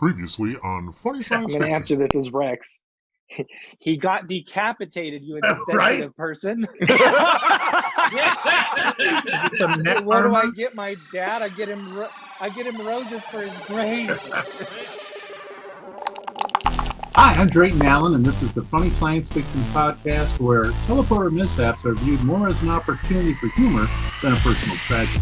Previously on Funny Science I'm going to Fiction. answer this as Rex. He got decapitated, you insensitive person. It's a net What do armor. I get my dad? I get him roses for his grave. Hi, I'm Drayton Allen, and this is the Funny Science Fiction podcast where teleporter mishaps are viewed more as an opportunity for humor than a personal tragedy.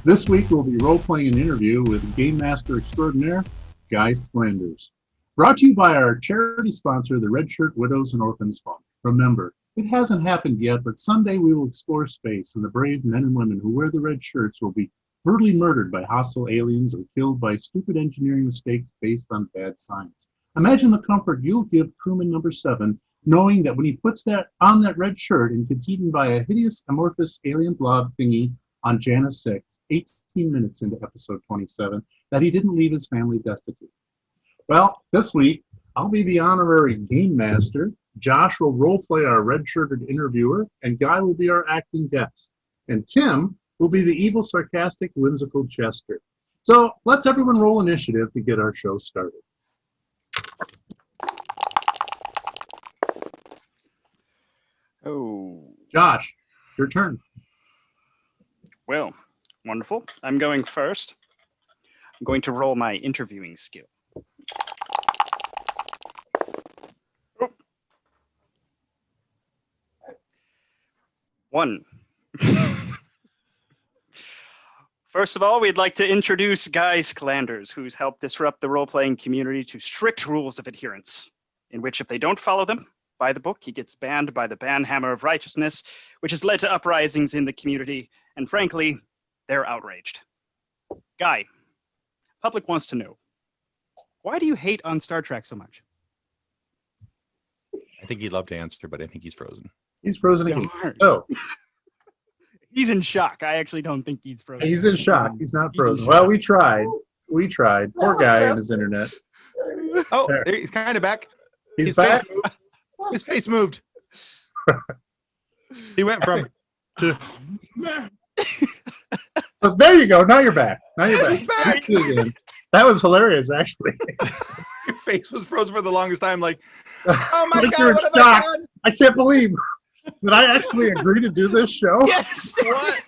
This week we'll be role-playing an interview with Game Master Extraordinaire, Guy Sclanders. Brought to you by our charity sponsor, the Red Shirt Widows and Orphans Fund. Remember, it hasn't happened yet, but someday we will explore space, and the brave men and women who wear the red shirts will be brutally murdered by hostile aliens or killed by stupid engineering mistakes based on bad science. Imagine the comfort you'll give crewman number 7, knowing that when he puts that on that red shirt and gets eaten by a hideous amorphous alien blob thingy on Janus 6, 18 minutes into episode 27, that he didn't leave his family destitute. Well, this week, I'll be the honorary game master, Josh will role-play our red-shirted interviewer, and Guy will be our acting guest. And Tim will be the evil, sarcastic, whimsical jester. So let's everyone roll initiative to get our show started. Oh. Josh, your turn. Well, wonderful. I'm going first. I'm going to roll my interviewing skill. Oh. 1. First of all, we'd like to introduce Guy Sclanders, who's helped disrupt the role-playing community to strict rules of adherence, in which if they don't follow them by the book, he gets banned by the banhammer of righteousness, which has led to uprisings in the community, and frankly, they're outraged. Guy, public wants to know, why do you hate on Star Trek so much? I think he'd love to answer, but I think he's frozen. He's frozen again. Darn. Oh, He's in shock. I actually don't think he's frozen. he's in shock. He's not He's in frozen. shock. Well, we tried. We tried. Poor guy and his internet. Oh, There. there, he's kind of back. He's His back. face moved. His face moved. He went from to But there you go. Now you're back. Now you're He's back. back. That was hilarious, actually. your face was frozen for the longest time. Like, oh my Like god, you're what have shocked. I done? I can't believe. Did I actually agree to do this show? Yes. What?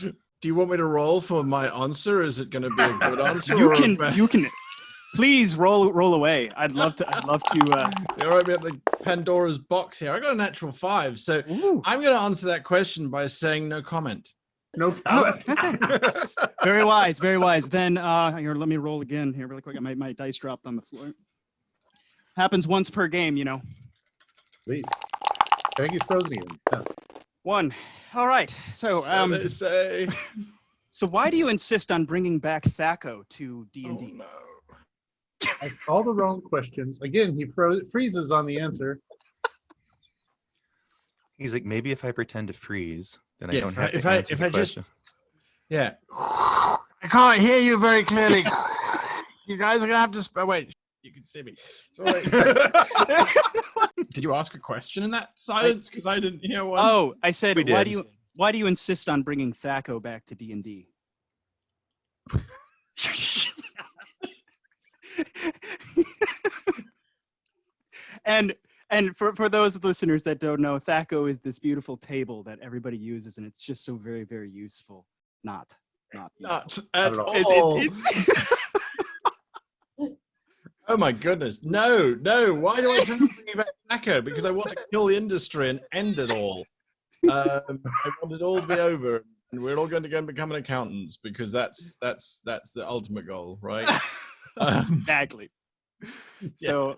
Do you want me to roll for my answer? Is it going to be a good answer? You or a can, bad- you can, please roll away. I'd love to. All right, we have the Pandora's box here. I got a natural 5, so Ooh, I'm going to answer that question by saying no comment. No comment. very wise, very wise. Then here, let me roll again here really quick. My dice dropped on the floor. Happens once per game, you know. Please. I think he's frozen again. Yeah. 1. All right. So So they say. so why do you insist on bringing back Thaco to Oh, D&D? no. Asked all the wrong questions. Again, he freezes on the answer. He's like, maybe if I pretend to freeze, then I Yeah, don't have if to I- answer if the I just- question. Yeah. I can't hear you very clearly. You guys are going to have to... wait, you can see me. Sorry. Did you ask a question in that silence? Because I didn't hear one. Oh, I said, We why did. do you insist on bringing Thaco back to D&D? And for those listeners that don't know, Thaco is this beautiful table that everybody uses, and it's just so very, very useful. Not useful. Not at all. all. It's Oh my goodness. No. Why do I bring back Thaco? Because I want to kill the industry and end it all. I want it all to be over. And we're all going to go and become accountants because that's the ultimate goal, right? exactly. So,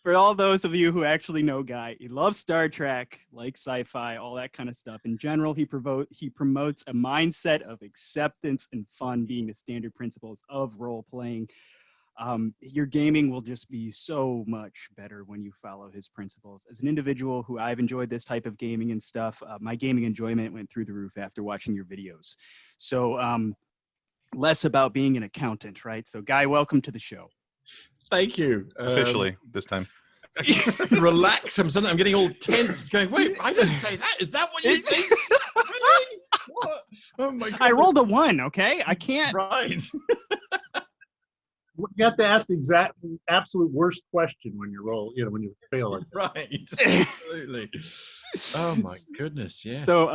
for all those of you who actually know Guy, he loves Star Trek, likes sci-fi, all that kind of stuff. In general, he promotes a mindset of acceptance and fun being the standard principles of role-playing. Your gaming will just be so much better when you follow his principles. As an individual who I've enjoyed this type of gaming and stuff, my gaming enjoyment went through the roof after watching your videos. So less about being an accountant, right? So Guy, welcome to the show. Thank you. Officially this time. Relax. I'm getting all tense. Going, wait, I didn't say that. Is that what you think? Really? What? Oh my god. I rolled a 1, okay? I can't. Right. You have to ask the exact absolute worst question when you roll. You know, when you fail it. Right. Absolutely. Oh my goodness. Yes. So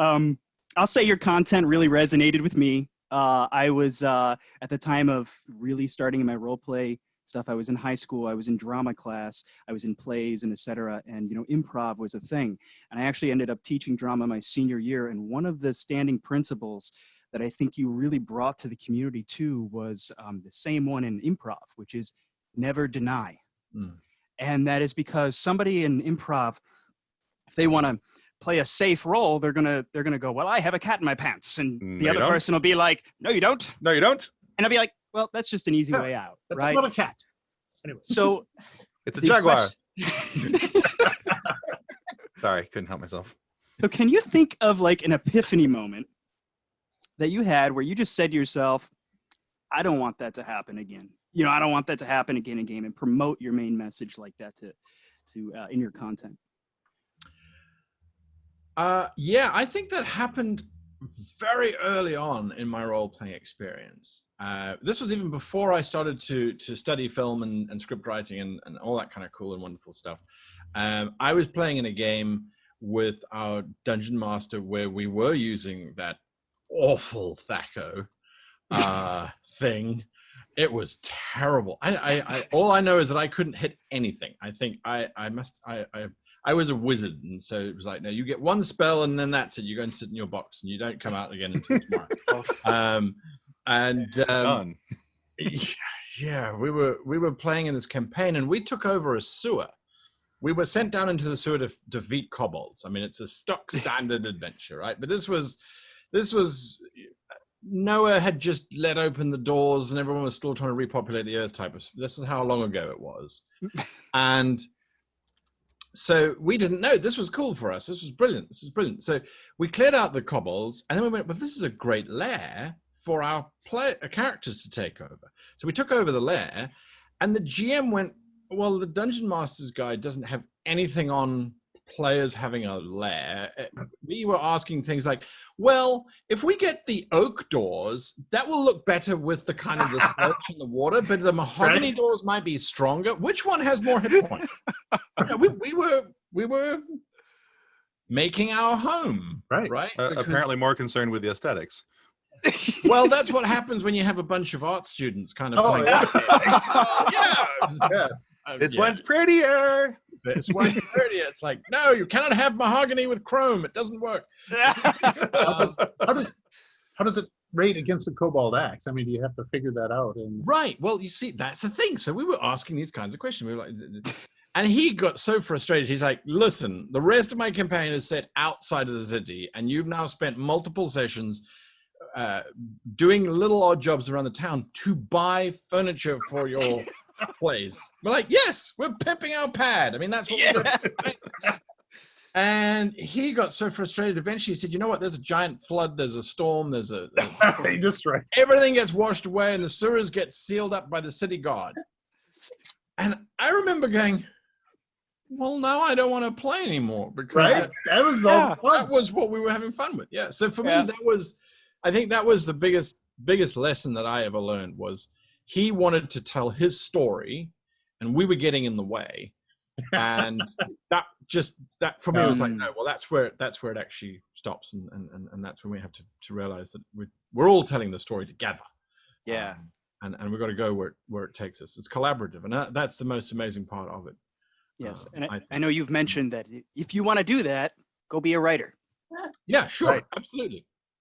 I'll say your content really resonated with me. I was at the time of really starting my role play stuff. I was in high school. I was in drama class. I was in plays and etc. And improv was a thing. And I actually ended up teaching drama my senior year. And one of the standing principles that I think you really brought to the community too was the same one in improv, which is never deny. And that is because somebody in improv, if they want to play a safe role, they're gonna go, well, I have a cat in my pants, and the other person will be like, no, you don't. No, you don't. And I'll be like, well, that's just an easy way out, That's right? not a cat. Anyway. So It's a the jaguar. question- Sorry, couldn't help myself. So can you think of like an epiphany moment that you had where you just said to yourself, I don't want that to happen again. I don't want that to happen again in game, and promote your main message like that to in your content. Yeah, I think that happened very early on in my role-playing experience. This was even before I started to study film and script writing and all that kind of cool and wonderful stuff. I was playing in a game with our dungeon master where we were using that awful Thaco thing. It was terrible. I all I know is that I couldn't hit anything. I think I was a wizard, and so it was like, no, you get one spell, and then that's it. You go and sit in your box, and you don't come out again until tomorrow. Done. Yeah, we were playing in this campaign, and we took over a sewer. We were sent down into the sewer to defeat kobolds. I mean, it's a stock standard adventure, right? But this was Noah had just let open the doors, and everyone was still trying to repopulate the earth type of. This is how long ago it was, and. So we didn't know. This was cool for us. This was brilliant. This is brilliant. So we cleared out the kobolds, and then we went, well, this is a great lair for our characters to take over. So we took over the lair, and the GM went, well, the Dungeon Master's Guide doesn't have anything on players having a lair. We were asking things like, well, if we get the oak doors, that will look better with the kind of the splotch in the water, but the mahogany doors might be stronger. Which one has more hit points? We were making our home, right? Apparently more concerned with the aesthetics. Well, that's what happens when you have a bunch of art students kind of playing. Yes. This one's prettier. This one's prettier. It's like, no, you cannot have mahogany with chrome. It doesn't work. How does it rate against a cobalt axe? I mean, you have to figure that out. And Right. Well, you see, that's the thing. So we were asking these kinds of questions. We were like, and he got so frustrated. He's like, listen, the rest of my campaign is set outside of the city, and you've now spent multiple sessions doing little odd jobs around the town to buy furniture for your place. We're like, yes, we're pimping our pad. I mean, that's what we're doing. Right? And he got so frustrated. Eventually, he said, you know what? There's a giant flood. There's a storm. There's everything gets washed away, and the sewers get sealed up by the city guard. And I remember going, well, now I don't want to play anymore, because that was that was what we were having fun with. Yeah. So for me, I think that was the biggest lesson that I ever learned. Was he wanted to tell his story, and we were getting in the way. And that for me was like, no, well, that's where it actually stops, and that's when we have to realize that we're all telling the story together. Yeah. And we've got to go where it takes us. It's collaborative, and that's the most amazing part of it. Yes, and I know you've mentioned that if you want to do that, go be a writer. Yeah, sure, Right.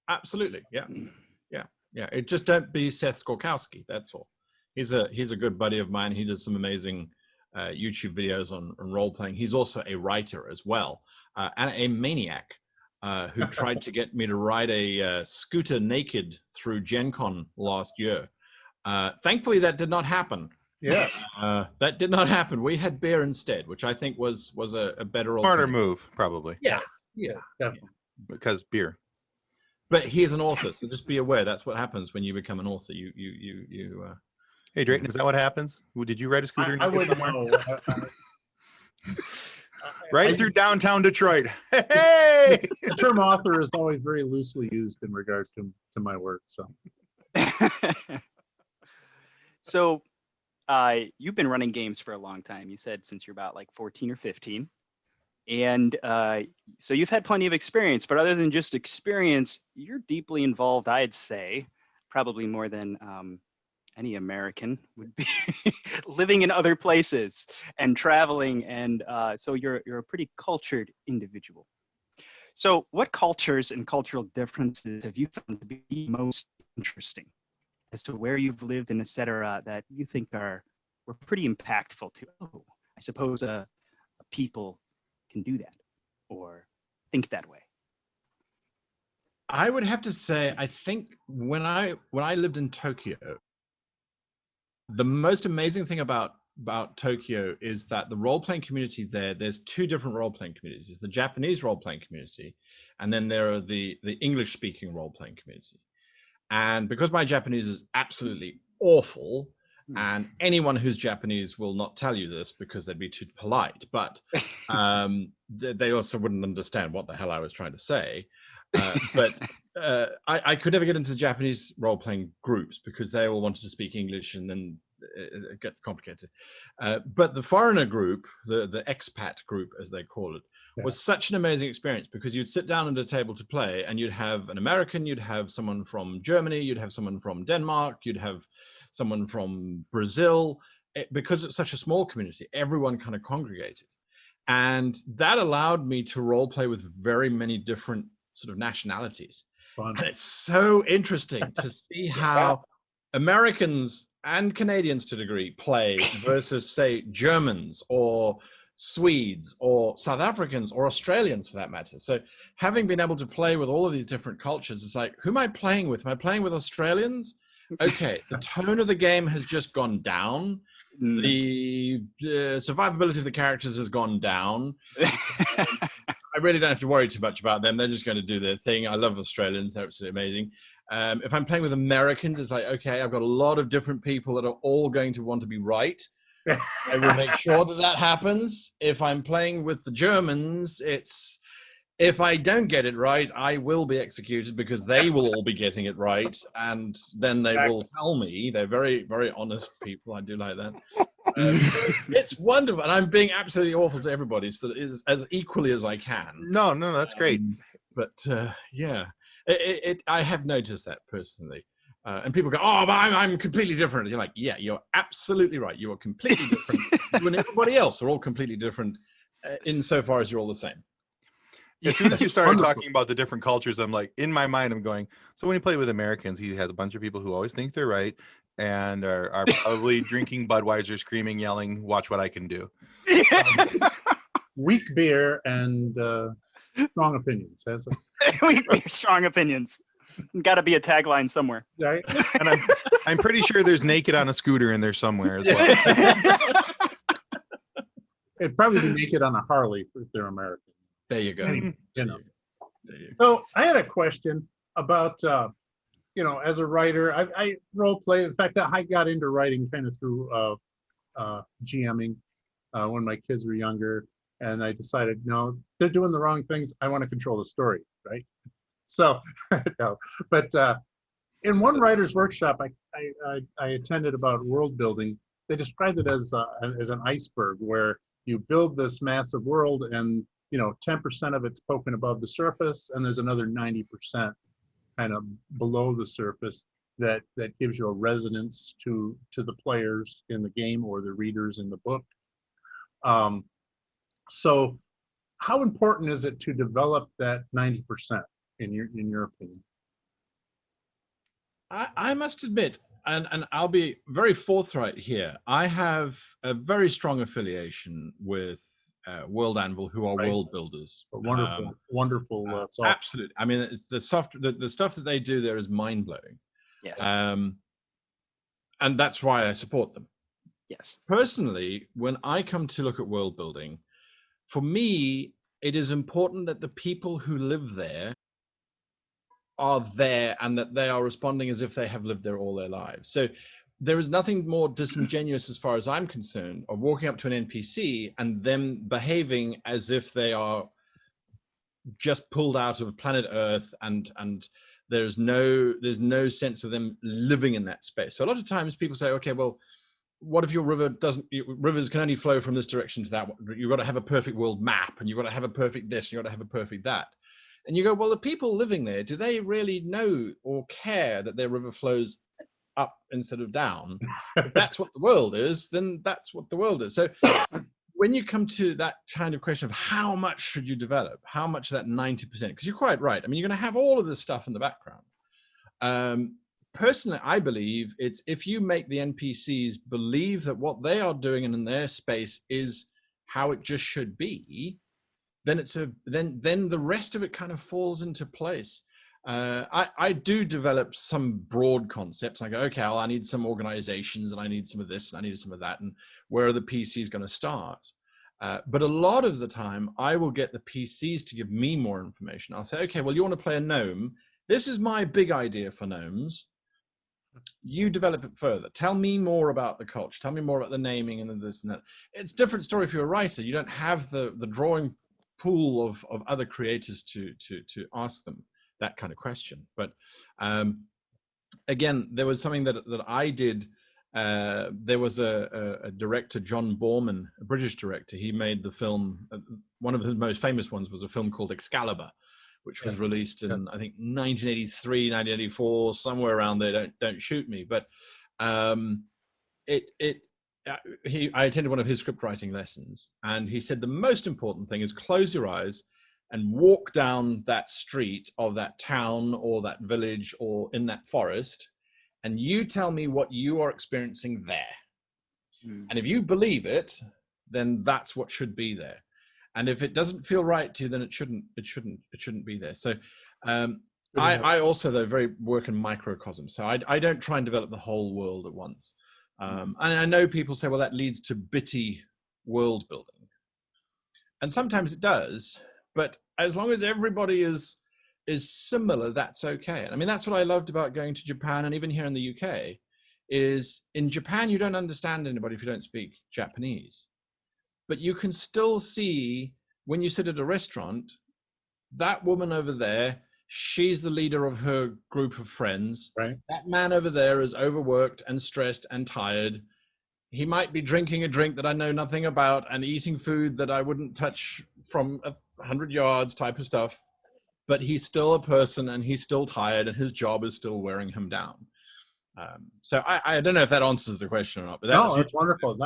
absolutely, yeah. It just don't be Seth Skorkowski. That's all. He's a good buddy of mine. He does some amazing YouTube videos on role playing. He's also a writer as well, and a maniac who tried to get me to ride a scooter naked through Gen Con last year. Thankfully, that did not happen. Yeah. That did not happen. We had beer instead, which I think was a better Smarter move, probably. Yeah. Because beer. But he is an author, so just be aware. That's what happens when you become an author. You. Hey, Drayton, is that what happens? Did you ride a scooter? I wouldn't know. Right through downtown Detroit. Hey! The term author is always very loosely used in regards to my work. So So you've been running games for a long time. You said since you're about like 14 or 15. And so you've had plenty of experience, but other than just experience, you're deeply involved, I'd say, probably more than any American would be, living in other places and traveling. And so you're a pretty cultured individual. So what cultures and cultural differences have you found to be most interesting as to where you've lived and et cetera that you think were pretty impactful to, oh, I suppose a people can do that or think that way? I would have to say, I think when I lived in Tokyo, the most amazing thing about Tokyo is that the role-playing community there's two different role-playing communities. The Japanese role-playing community, and then there are the English-speaking role-playing community. And because my Japanese is absolutely awful, and anyone who's Japanese will not tell you this because they'd be too polite, but they also wouldn't understand what the hell I was trying to say. But I could never get into the Japanese role-playing groups because they all wanted to speak English, and then it got complicated. But the foreigner group, the expat group, as they call it, was such an amazing experience because you'd sit down at a table to play and you'd have an American, you'd have someone from Germany, you'd have someone from Denmark, you'd have someone from Brazil. Because it's such a small community, everyone kind of congregated. And that allowed me to role play with very many different sort of nationalities. Fun. And it's so interesting to see how Americans and Canadians to a degree play versus, say, Germans or Swedes or South Africans or Australians for that matter. So having been able to play with all of these different cultures, it's like, who am I playing with? Am I playing with Australians? Okay, the tone of the game has just gone down. The survivability of the characters has gone down. I really don't have to worry too much about them. They're just going to do their thing. I love Australians. They're absolutely amazing. If I'm playing with Americans, it's like, okay, I've got a lot of different people that are all going to want to be right. I will make sure that happens. If I'm playing with the Germans, it's, if I don't get it right, I will be executed because they will all be getting it right. And then they will tell me. They're very, very honest people. I do like that. It's wonderful. And I'm being absolutely awful to everybody, so it is as equally as I can. No, that's great. But yeah, I have noticed that personally. And people go, oh, but I'm completely different. You're like, yeah, you're absolutely right. You are completely different. You and everybody else are all completely different insofar as you're all the same. As soon as you started talking about the different cultures, I'm like, in my mind, I'm going, so when you play with Americans, he has a bunch of people who always think they're right and are probably drinking Budweiser, screaming, yelling, watch what I can do. Weak beer and strong opinions. Weak beer, strong opinions. Got to be a tagline somewhere. Right? And I'm pretty sure there's naked on a scooter in there somewhere as well. It'd probably be naked on a Harley if they're American. There you go. You know. So I had a question about, as a writer, I role play. In fact, I got into writing kind of through GMing when my kids were younger, and I decided, no, they're doing the wrong things. I want to control the story, right? So, no. But in one writer's workshop I attended about world building, they described it as an iceberg where you build this massive world and 10% of it's poking above the surface, and there's another 90% kind of below the surface that gives you a resonance to the players in the game or the readers in the book. So how important is it to develop that 90% in your opinion? I must admit, and I'll be very forthright here, I have a very strong affiliation with World Anvil, who are world builders. Wonderful software. Absolutely. I mean, it's the stuff that they do there is mind-blowing. Yes. And that's why I support them. Yes. Personally, when I come to look at world building, for me, it is important that the people who live there are there and that they are responding as if they have lived there all their lives. So there is nothing more disingenuous, as far as I'm concerned, of walking up to an NPC and them behaving as if they are just pulled out of planet Earth, and there's no sense of them living in that space. So a lot of times people say, okay, well, what if your river doesn't? Rivers can only flow from this direction to that. You've got to have a perfect world map, and you've got to have a perfect this, and you've got to have a perfect that. And you go, well, the people living there, do they really know or care that their river flows up instead of down? If that's what the world is, then that's what the world is. So when you come to that kind of question of how much should you develop, how much of that 90%, because you're quite right. I mean, you're going to have all of this stuff in the background. Personally, I believe it's if you make the NPCs believe that what they are doing in their space is how it just should be, then then the rest of it kind of falls into place. I do develop some broad concepts. I go, okay, well, I need some organizations, and I need some of this, and I need some of that, and where are the PCs going to start? But a lot of the time, I will get the PCs to give me more information. I'll say, okay, well, you want to play a gnome? This is my big idea for gnomes. You develop it further. Tell me more about the culture. Tell me more about the naming and this and that. It's a different story if you're a writer. You don't have the drawing pool of other creators to ask them that kind of question. But again, there was something that I did. There was a director, John Borman, a British director. He made the film. One of his most famous ones was a film called Excalibur, which was released in, I think, 1983, 1984, somewhere around there. Don't shoot me. But I attended one of his script writing lessons, and he said the most important thing is close your eyes and walk down that street of that town or that village or in that forest, and you tell me what you are experiencing there. And if you believe it, then that's what should be there. And if it doesn't feel right to you, then it shouldn't be there. So I also, though, work in microcosm. So I don't try and develop the whole world at once. And I know people say, well, that leads to bitty world building. And sometimes it does, but as long as everybody is similar, that's okay. I mean, that's what I loved about going to Japan, and even here in the UK, is in Japan, you don't understand anybody if you don't speak Japanese. But you can still see when you sit at a restaurant, that woman over there, she's the leader of her group of friends. Right. That man over there is overworked and stressed and tired. He might be drinking a drink that I know nothing about and eating food that I wouldn't touch from 100 yards type of stuff. But he's still a person, and he's still tired, and his job is still wearing him down. So I don't know if that answers the question or not. But that's wonderful.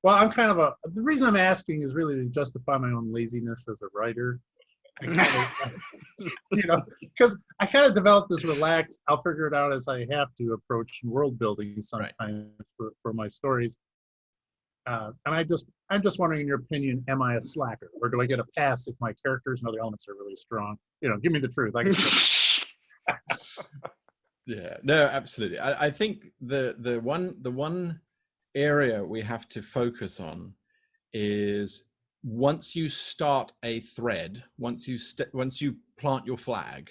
Well, I'm kind of the reason I'm asking is really to justify my own laziness as a writer. Because I kind of developed this relaxed, I'll figure it out as I have to approach world building sometimes for my stories. And I'm just wondering, in your opinion, am I a slacker, or do I get a pass if my characters and other elements are really strong? Give me the truth. Yeah, no, absolutely. I think the one area we have to focus on is once you start a thread, once you plant your flag,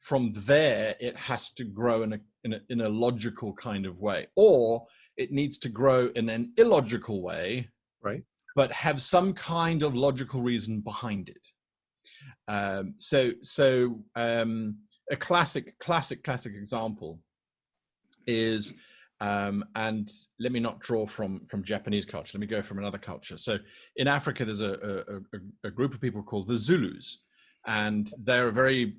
from there it has to grow in a logical kind of way, or it needs to grow in an illogical way, right? But have some kind of logical reason behind it. A classic example is, and let me not draw from Japanese culture. Let me go from another culture. So in Africa, there's a group of people called the Zulus, and they're a very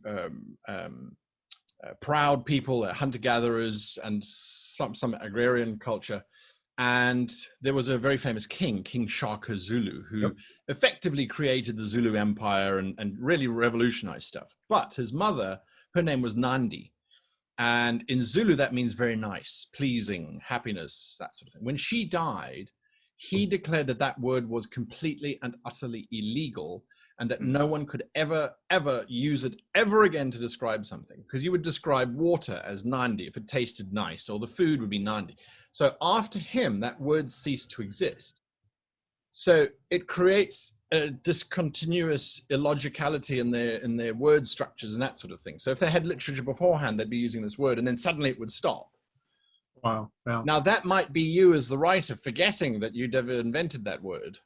proud people. They're hunter-gatherers and some agrarian culture. And there was a very famous king, King Shaka Zulu, who effectively created the Zulu Empire and really revolutionized stuff. But his mother, her name was Nandi. And in Zulu, that means very nice, pleasing, happiness, that sort of thing. When she died, he declared that word was completely and utterly illegal, and that no one could ever use it ever again to describe something, because you would describe water as Nandi if it tasted nice, or the food would be Nandi. So after him, that word ceased to exist. So it creates a discontinuous illogicality in their word structures and that sort of thing. So if they had literature beforehand, they'd be using this word, and then suddenly it would stop. Wow. Now that might be you as the writer forgetting that you'd ever invented that word.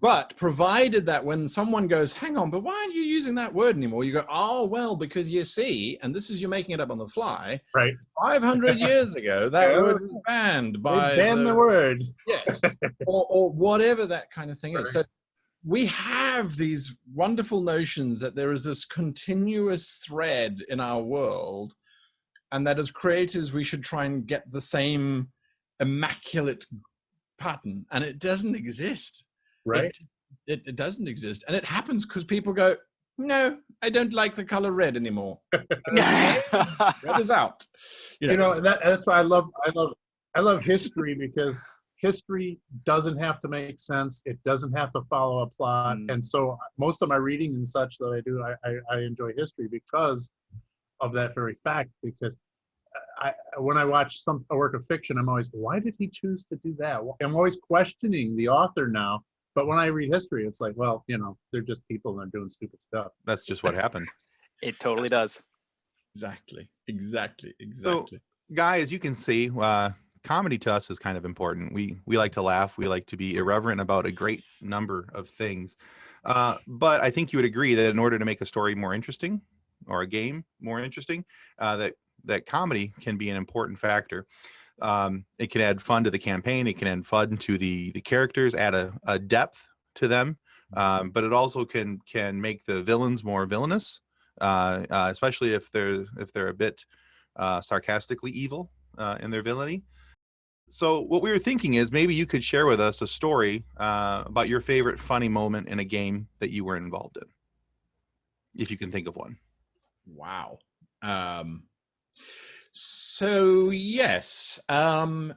But provided that when someone goes, hang on, but why aren't you using that word anymore? You go, oh, well, because you see, and this is you making it up on the fly. Right. 500 years ago, that word was banned by They banned the word. Yes. or whatever that kind of thing is. So we have these wonderful notions that there is this continuous thread in our world, and that as creators, we should try and get the same immaculate pattern, and it doesn't exist. Right. It doesn't exist, and it happens because people go, no, I don't like the color red anymore. Red is out. That's why I love history, because history doesn't have to make sense. It doesn't have to follow a plot. And so most of my reading and such that I do, I enjoy history because of that very fact. Because when I watch a work of fiction, I'm always, why did he choose to do that? I'm always questioning the author now. But when I read history, it's like, well, they're just people and they're doing stupid stuff. That's just what happened. It totally does. Exactly. So, guys, you can see, comedy to us is kind of important. We like to laugh. We like to be irreverent about a great number of things. But I think you would agree that in order to make a story more interesting, or a game more interesting, that comedy can be an important factor. It can add fun to the campaign. It can add fun to the characters, add a depth to them. But it also can make the villains more villainous, especially if they're a bit sarcastically evil in their villainy. So what we were thinking is maybe you could share with us a story about your favorite funny moment in a game that you were involved in, if you can think of one. Wow. So yes,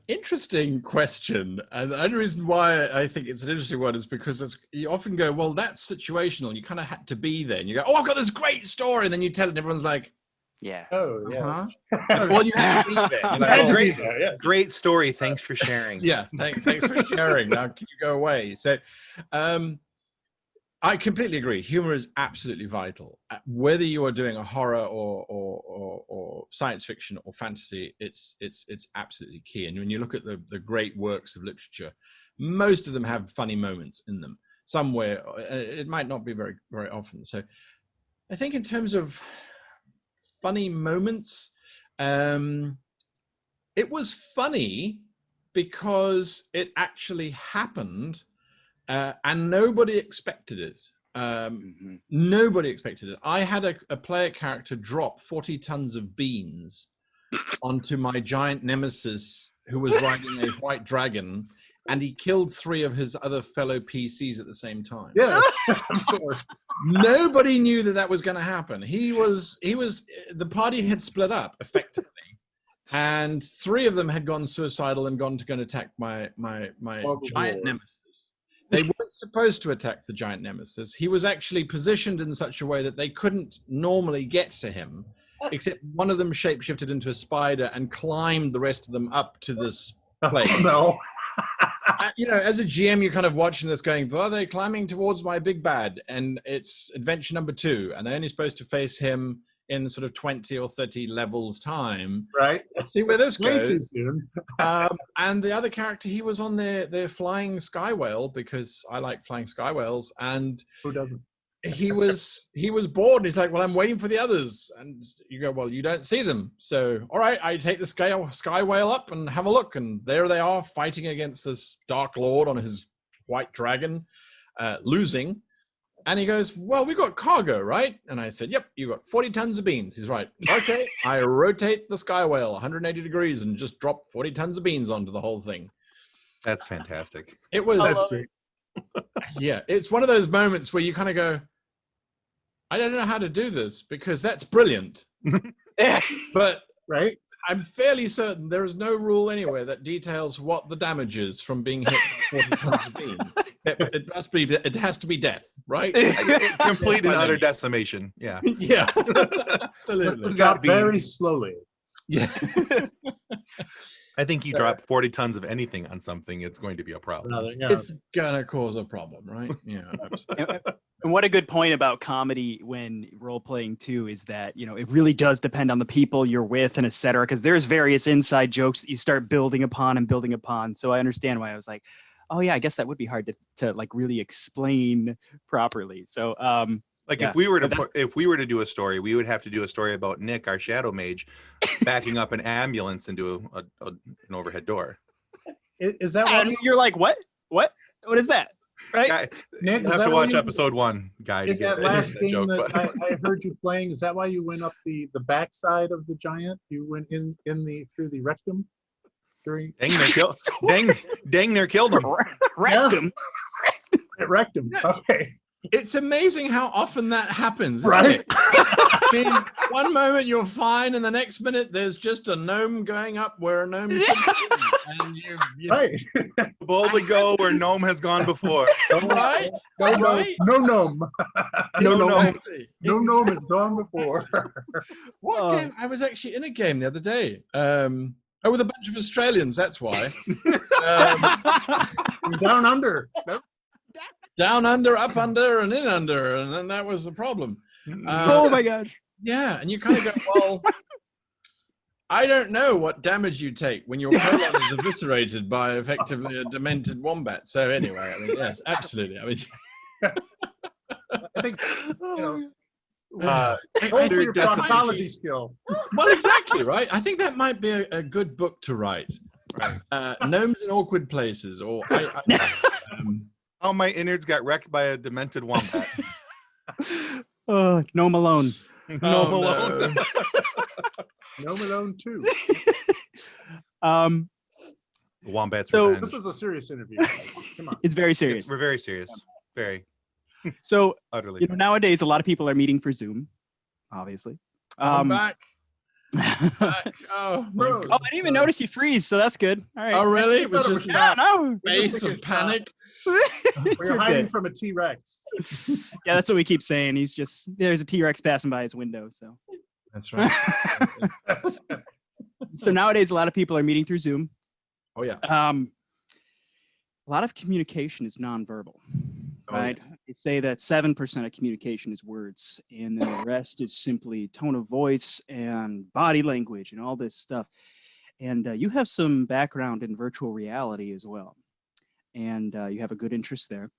interesting question. And the only reason why I think it's an interesting one is because you often go, well, that's situational, and you kind of had to be there. And you go, oh, I've got this great story, and then you tell it, and everyone's like, yeah. Oh, yeah. Well, you have to be there. You're like, Great story. Thanks for sharing. Yeah, thanks for sharing. Now can you go away? So, I completely agree. Humor is absolutely vital. Whether you are doing a horror or science fiction or fantasy, it's absolutely key. And when you look at the great works of literature, most of them have funny moments in them somewhere. It might not be very, very often. So I think in terms of funny moments, it was funny because it actually happened. And nobody expected it. Nobody expected it. I had a player character drop 40 tons of beans onto my giant nemesis, who was riding a white dragon, and he killed 3 of his other fellow PCs at the same time. Yeah, of course. Nobody knew that was going to happen. The party had split up effectively, and 3 of them had gone suicidal and gone to go and attack my giant nemesis. They weren't supposed to attack the giant nemesis. He was actually positioned in such a way that they couldn't normally get to him, except one of them shapeshifted into a spider and climbed the rest of them up to this place. No. As a GM, you're kind of watching this going, well, they're climbing towards my big bad, and it's adventure number 2, and they're only supposed to face him in sort of 20 or 30 levels time. Right. Let's see where this goes. Way too soon. And the other character, he was on their flying sky whale, because I like flying sky whales. And who doesn't? He was bored. And he's like, well, I'm waiting for the others. And you go, well, you don't see them. So, all right, I take the sky whale up and have a look. And there they are fighting against this Dark Lord on his white dragon, losing. And he goes, well, we got cargo, right? And I said, yep, you got 40 tons of beans. He's right. Okay. I rotate the sky whale 180 degrees and just drop 40 tons of beans onto the whole thing. That's fantastic. It was, yeah, it's one of those moments where you kind of go, I don't know how to do this, because that's brilliant. But right, I'm fairly certain there is no rule anywhere that details what the damage is from being hit by 40 tons of beans. It has to be death, right? Complete and utter decimation. Yeah. Yeah. Absolutely. Got very slowly. Yeah. I think you drop 40 tons of anything on something, it's going to be a problem. It's gonna cause a problem, right? Yeah. Absolutely. And what a good point about comedy when role-playing too is that, it really does depend on the people you're with and et cetera, because there's various inside jokes that you start building upon. So I understand why I was like, oh yeah, I guess that would be hard to like really explain properly. So Like yeah. if we were to do a story, we would have to do a story about Nick, our shadow mage, backing up an ambulance into an overhead door. Is that why And you're like, what is that? Right? Guy, Nick, you is have that to why watch you- episode 1, guy, to in get that last game joke. that But I heard you playing? Is that why you went up the backside of the giant? You went through the rectum during dang near killed him. Rectum. it rectum. Okay, It's amazing how often that happens, isn't right? it? I mean, one moment you're fine, and the next minute there's just a gnome going up where a gnome should be. And you Right. Boldly go where gnome has gone before. right? No, Right? no gnome. No gnome. Exactly. No gnome has gone before. What game? I was actually in a game the other day. With a bunch of Australians, that's why. Down under. Down under, up under, and in under, and then that was the problem. Oh my gosh. Yeah, and you kind of go, well, I don't know what damage you take when your colon is eviscerated by effectively a demented wombat. So anyway, I mean, yes, absolutely. I mean, I think Under for your decimation. proctology skill. well, exactly right. I think that might be a good book to write. Gnomes in awkward places, or How my innards got wrecked by a demented wombat. Gnome alone. No, Malone. No Malone too. Wombat's So- revenge. This is a serious interview. Come on. It's very Yes, serious. we're very serious. Very. So Utterly. you know, nowadays a lot of people are meeting for Zoom, obviously. I'm back. Back. Oh, my Bro. Oh, God. I didn't even notice you freeze, so that's good. All right. Oh, really? It I was thought it just was Yeah, no. face of panic. We're You're hiding good. from a T-Rex. Yeah, that's what we keep saying. There's a T-Rex passing by his window. So That's right. so nowadays a lot of people are meeting through Zoom. Oh yeah. A lot of communication is nonverbal, Oh, right? They say that 7% of communication is words, and then the rest is simply tone of voice and body language and all this stuff. And you have some background in virtual reality as well, and you have a good interest there.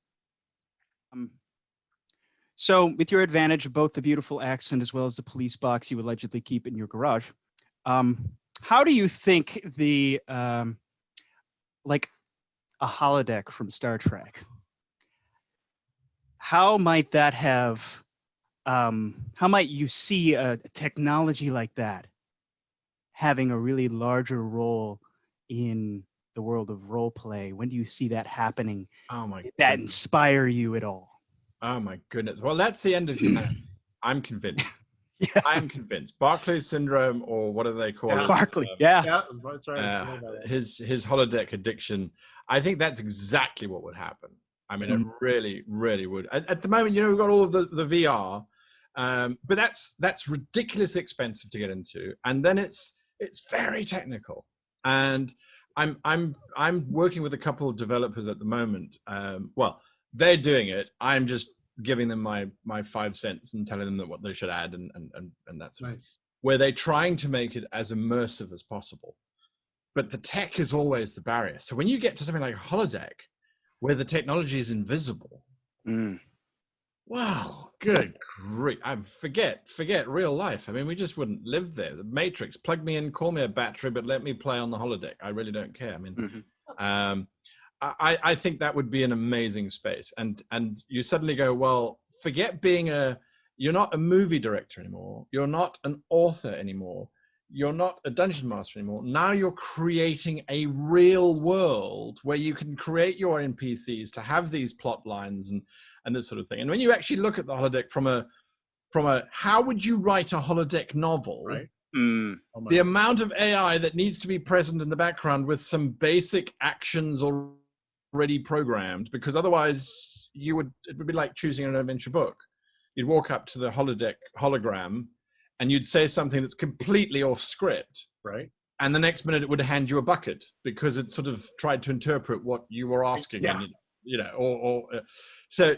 So with your advantage of both the beautiful accent as well as the police box you allegedly keep in your garage, how do you think the like a holodeck from Star Trek, how might that have how might you see a technology like that having a really larger role in the world of role play? When do you see that happening? Oh my. Did that goodness. inspire you at all? Oh my goodness. Well, that's the end of humanity. I'm convinced. Yeah. I'm convinced. Barclay's syndrome, or what do they call Yeah. it? Barkley. Yeah. Yeah, that's right. I know about that. His holodeck addiction. I think that's exactly what would happen. I mean, it really, really would. At the moment, you know, we've got all of the VR, but that's ridiculously expensive to get into, and then it's very technical. And I'm working with a couple of developers at the moment. Well, they're doing it. I'm just giving them my 5 cents and telling them that what they should add and that sort of Nice. where they're trying to make it as immersive as possible. But the tech is always the barrier. So when you get to something like a holodeck, where the technology is invisible, wow, good grief. Forget real life. I mean, we just wouldn't live there. The Matrix, plug me in, call me a battery, but let me play on the holodeck. I really don't care. I mean, I think that would be an amazing space. And you suddenly go, well, forget you're not a movie director anymore. You're not an author anymore. You're not a dungeon master anymore. Now you're creating a real world where you can create your NPCs to have these plot lines and this sort of thing. And when you actually look at the holodeck from a how would you write a holodeck novel? Right. Mm. Oh my The God. amount of AI that needs to be present in the background with some basic actions already programmed, because otherwise it would be like choosing an adventure book. You'd walk up to the holodeck hologram and you'd say something that's completely off script, Right. and the next minute it would hand you a bucket because it sort of tried to interpret what you were asking. Yeah. And, you know, so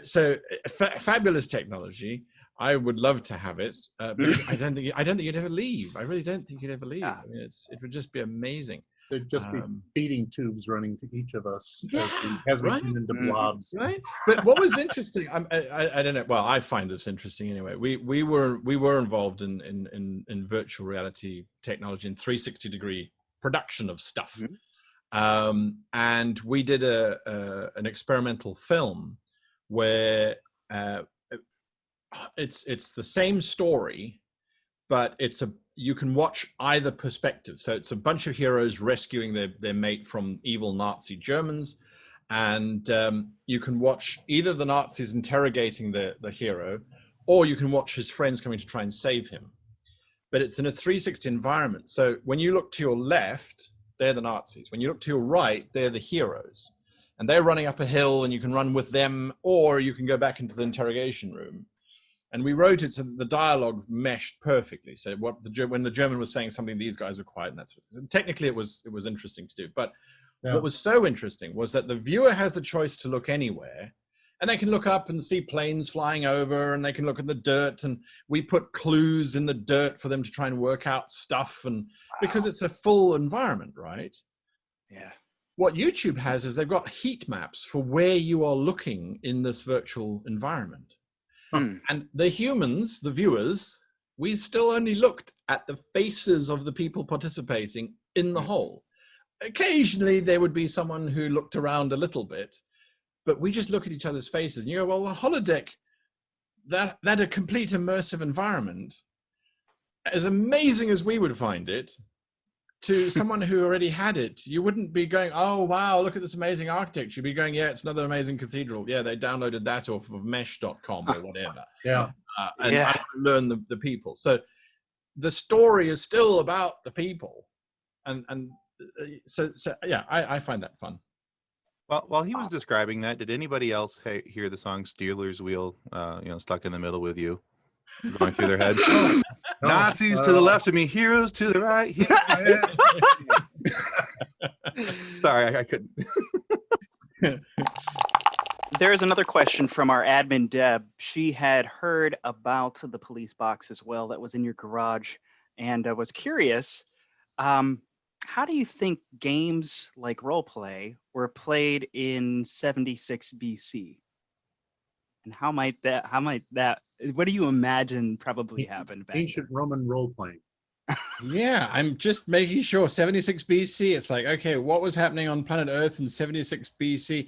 fabulous technology. I would love to have it, but I don't think you'd ever leave. I really don't think you'd ever leave. Yeah. I mean, it would just be amazing. There'd just be feeding tubes running to each of us as we right. turn into blobs. Right. But what was interesting, I don't know. Well, I find this interesting anyway. We were involved in virtual reality technology and 360-degree production of stuff, and we did an experimental film where it's the same story, but you can watch either perspective. So it's a bunch of heroes rescuing their mate from evil Nazi Germans, and you can watch either the Nazis interrogating the hero, or you can watch his friends coming to try and save him. But it's in a 360 environment. So when you look to your left, they're the Nazis. When you look to your right, they're the heroes. And they're running up a hill, and you can run with them, or you can go back into the interrogation room. And we wrote it so that the dialogue meshed perfectly. So when the German was saying something, these guys were quiet, and that sort of thing. Technically, it was interesting to do. But what was so interesting was that the viewer has the choice to look anywhere, and they can look up and see planes flying over, and they can look at the dirt, and we put clues in the dirt for them to try and work out stuff, and because it's a full environment, right? Yeah. What YouTube has is they've got heat maps for where you are looking in this virtual environment. And the humans, the viewers, we still only looked at the faces of the people participating in the whole. Occasionally, there would be someone who looked around a little bit, but we just look at each other's faces. And you go, well, the holodeck, that a complete immersive environment, as amazing as we would find it, to someone who already had it, you wouldn't be going, oh, wow, look at this amazing architecture. You'd be going, yeah, it's another amazing cathedral. Yeah, they downloaded that off of mesh.com or whatever. And I learn the people. So the story is still about the people. And so yeah, I find that fun. Well, while he was describing that, did anybody else hear the song Steelers Wheel, stuck in the middle with you, going through their head? Nazis to the left of me, heroes to the right. Sorry, I couldn't. There's another question from our admin, Deb. She had heard about the police box as well that was in your garage, and was curious. How do you think games like roleplay were played in 76 BC? And how might that, what do you imagine probably happened back Ancient Roman role-playing. Yeah, I'm just making sure. 76 BC, it's like, okay, what was happening on planet Earth in 76 BC?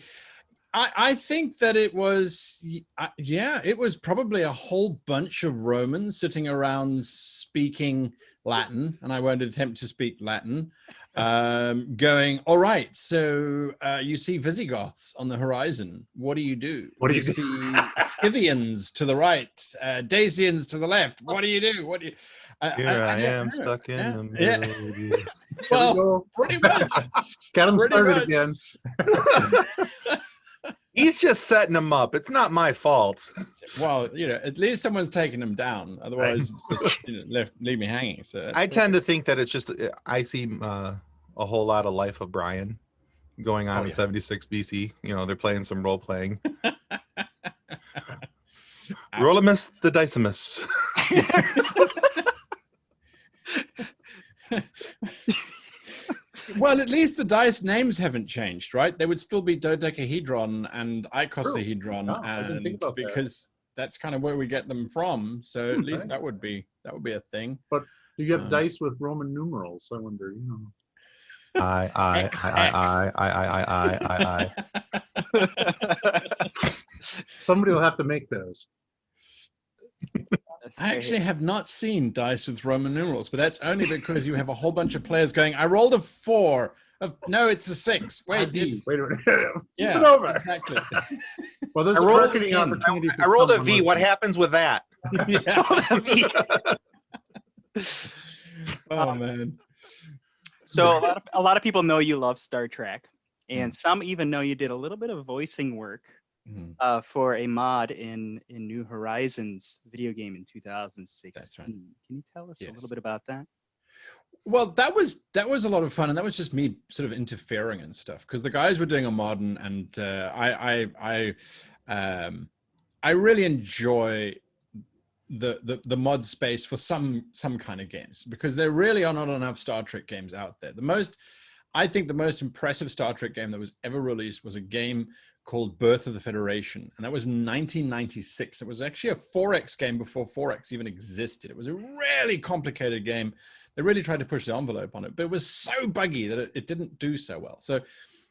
I think that it was, it was probably a whole bunch of Romans sitting around speaking Latin, and I won't attempt to speak Latin, going, all right, so you see Visigoths on the horizon. What do you do? What do you see Scythians to the right, Dacians to the left. What do you do? What do you... Here I am stuck in the middle of you. Well, pretty much. Got him Pretty started much. again. He's just setting them up. It's not my fault. Well, at least someone's taking them down. Otherwise, it's just leave me hanging. So I tend to think that it's just, I see a whole lot of Life of Brian going on in 76 BC. They're playing some role playing. Rolimus the Decimus. Well, at least the dice names haven't changed, right? They would still be dodecahedron and icosahedron, No, I didn't think about that. because that's kind of where we get them from. So at least that would be a thing. But do you have dice with Roman numerals? I wonder, I. Somebody will have to make those. I actually have not seen dice with Roman numerals, but that's only because you have a whole bunch of players going, I rolled a 4. No, it's a 6. Wait, Wait a minute. yeah, Flip it over. exactly. Well, there's I a rolled marketing opportunity. I rolled a V. What happens with that? Oh, man. So a lot of people know you love Star Trek, and some even know you did a little bit of voicing work for a mod in New Horizons video game in 2016. That's right. Can you tell us a little bit about that? Well, that was a lot of fun, and that was just me sort of interfering and stuff, because the guys were doing a mod, and I really enjoy the mod space for some kind of games, because there really are not enough Star Trek games out there. The most I think the most impressive Star Trek game that was ever released was a game called Birth of the Federation. And that was 1996. It was actually a 4X game before 4X even existed. It was a really complicated game. They really tried to push the envelope on it, but it was so buggy that it didn't do so well. So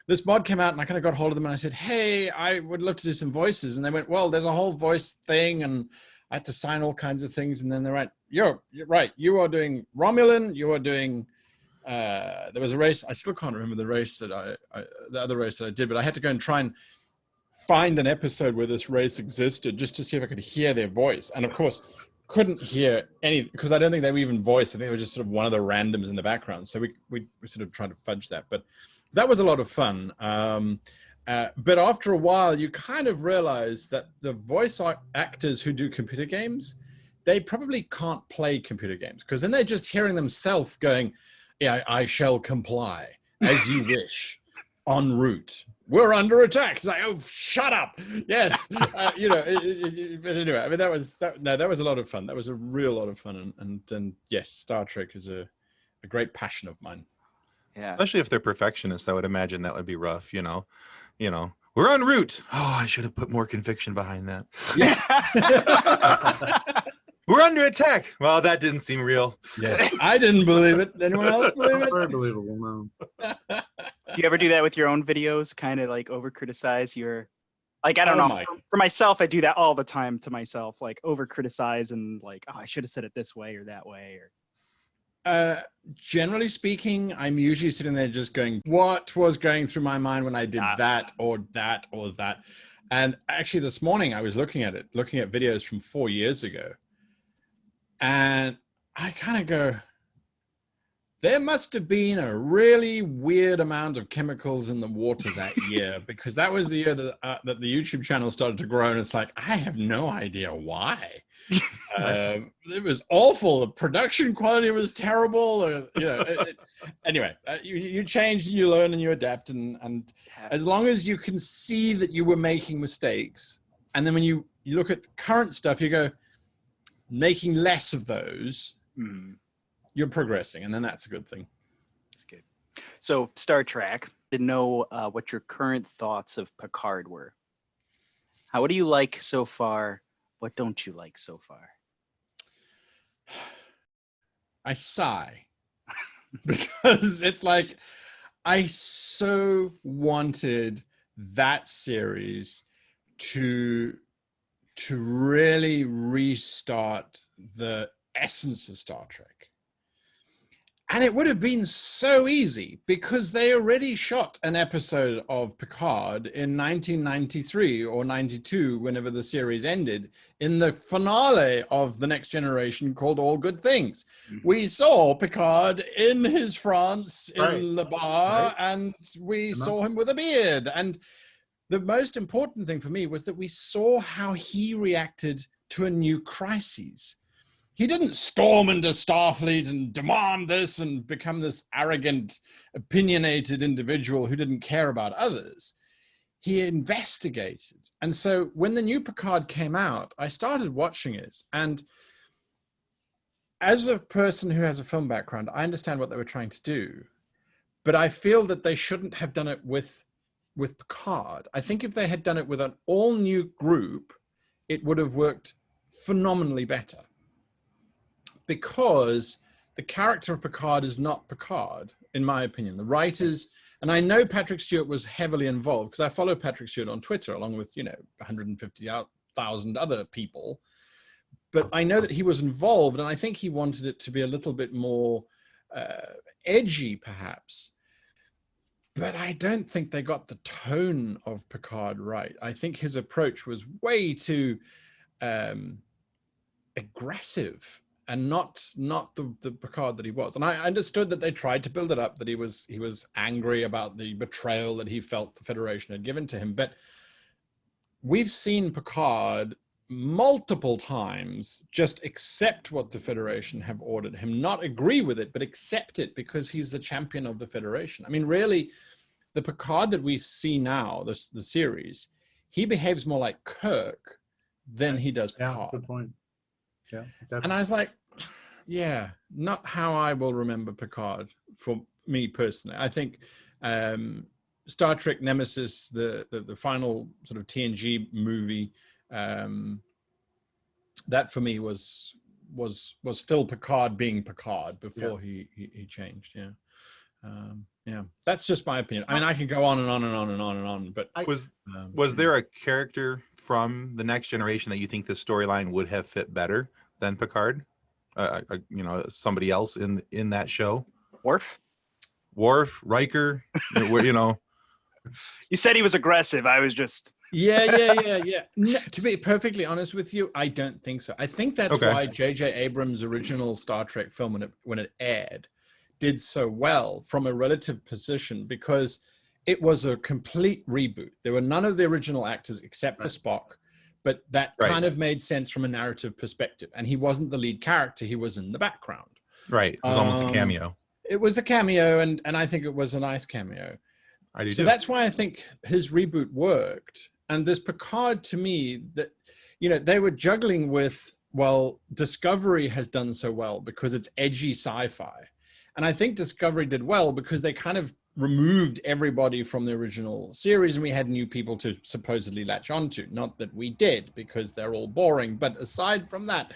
this mod came out and I kind of got hold of them and I said, hey, I would love to do some voices. And they went, well, there's a whole voice thing. And I had to sign all kinds of things. And then they're right. You're right. You are doing Romulan. You are doing, there was a race. I still can't remember the race that the other race that I did, but I had to go and try and find an episode where this race existed just to see if I could hear their voice. And of course, couldn't hear any, because I don't think they were even voiced. I think it was just sort of one of the randoms in the background. So we sort of tried to fudge that, but that was a lot of fun. But after a while, you kind of realize that the voice actors who do computer games, they probably can't play computer games because then they're just hearing themselves going, yeah, I shall comply as you wish en route. We're under attack. It's like, oh, shut up. Yes. You know, but anyway, I mean, that was a lot of fun. That was a real lot of fun. And yes, Star Trek is a great passion of mine. Yeah. Especially if they're perfectionists, I would imagine that would be rough, you know, we're en route. Oh, I should have put more conviction behind that. Yes. We're under attack. Well, that didn't seem real. Yeah. I didn't believe it. Anyone else believe it? Very believable, no. Do you ever do that with your own videos? Kind of like over criticize your, like, I don't know. Mike. For myself, I do that all the time to myself, like over criticize and like, oh, I should have said it this way or that way. Or Generally speaking, I'm usually sitting there just going, what was going through my mind when I did that or that or that? And actually this morning I was looking at videos from 4 years ago. And I kind of go, there must have been a really weird amount of chemicals in the water that year, because that was the year that the YouTube channel started to grow. And it's like, I have no idea why. It was awful. The production quality was terrible. You know, anyway, you change, you learn, and you adapt. And as long as you can see that you were making mistakes, and then when you look at current stuff, you go, making less of those, you're progressing, and then that's a good thing. That's good. So Star Trek, didn't know what your current thoughts of Picard were. What do you like so far? What don't you like so far? I sigh because it's like I so wanted that series to really restart the essence of Star Trek. And it would have been so easy because they already shot an episode of Picard in 1993 or 92, whenever the series ended, in the finale of The Next Generation called All Good Things. We saw Picard in his France in Le Bar, and we saw him with a beard. And the most important thing for me was that we saw how he reacted to a new crisis. He didn't storm into Starfleet and demand this and become this arrogant, opinionated individual who didn't care about others. He investigated. And so when the new Picard came out, I started watching it. And as a person who has a film background, I understand what they were trying to do. But I feel that they shouldn't have done it with Picard. I think if they had done it with an all-new group, it would have worked phenomenally better. Because the character of Picard is not Picard, in my opinion. The writers, and I know Patrick Stewart was heavily involved because I follow Patrick Stewart on Twitter along with, 150,000 other people. But I know that he was involved, and I think he wanted it to be a little bit more edgy, perhaps. But I don't think they got the tone of Picard right. I think his approach was way too aggressive. And not the Picard that he was. And I understood that they tried to build it up, that he was angry about the betrayal that he felt the Federation had given to him. But we've seen Picard multiple times just accept what the Federation have ordered him, not agree with it, but accept it because he's the champion of the Federation. I mean, really, the Picard that we see now, the series, he behaves more like Kirk than he does Picard. Yeah, good point. Yeah, and I was like, yeah, not how I will remember Picard me personally. I think Star Trek Nemesis, the final sort of TNG movie, that for me was still Picard being Picard before he changed. Yeah, that's just my opinion. I mean, I can go on and on and on and on and on, but was there a character from the Next Generation that you think the storyline would have fit better than Picard? Somebody else in that show? Worf, Riker, You said he was aggressive. I was just... Yeah. No, to be perfectly honest with you, I don't think so. I think that's why J.J. Abrams' original Star Trek film, when it aired, did so well from a relative position, because it was a complete reboot. There were none of the original actors except for Spock, but that kind of made sense from a narrative perspective. And he wasn't the lead character. He was in the background. Right. It was almost a cameo. It was a cameo, and I think it was a nice cameo. I do so too. That's why I think his reboot worked. And this Picard, to me, that, they were juggling with, well, Discovery has done so well because it's edgy sci-fi. And I think Discovery did well because they kind of removed everybody from the original series, and we had new people to supposedly latch onto. Not that we did, because they're all boring. But aside from that,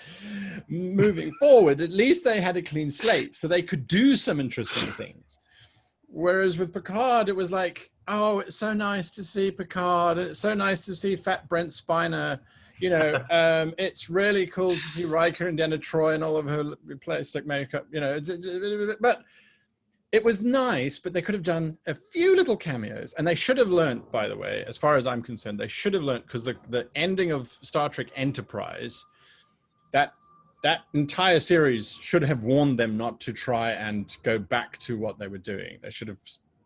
moving forward, at least they had a clean slate, so they could do some interesting things. Whereas with Picard, it was like, oh, it's so nice to see Picard. It's so nice to see Fat Brent Spiner. It's really cool to see Riker and Deanna Troi and all of her plastic makeup. But it was nice, but they could have done a few little cameos. And they should have learned, by the way, as far as I'm concerned, they should have learned, because the ending of Star Trek Enterprise, that entire series should have warned them not to try and go back to what they were doing. They should have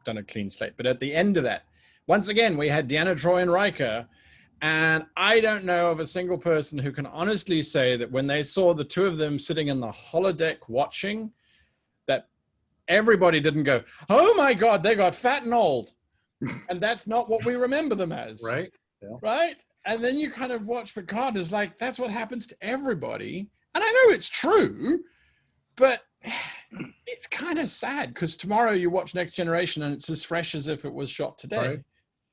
done a clean slate. But at the end of that, once again, we had Deanna Troi and Riker, and I don't know of a single person who can honestly say that when they saw the two of them sitting in the holodeck watching, that everybody didn't go, oh my God, they got fat and old. And that's not what we remember them as. Right. Yeah. Right? And then you kind of watch Picard, is like, that's what happens to everybody. And I know it's true, but it's kind of sad, because tomorrow you watch Next Generation and it's as fresh as if it was shot today.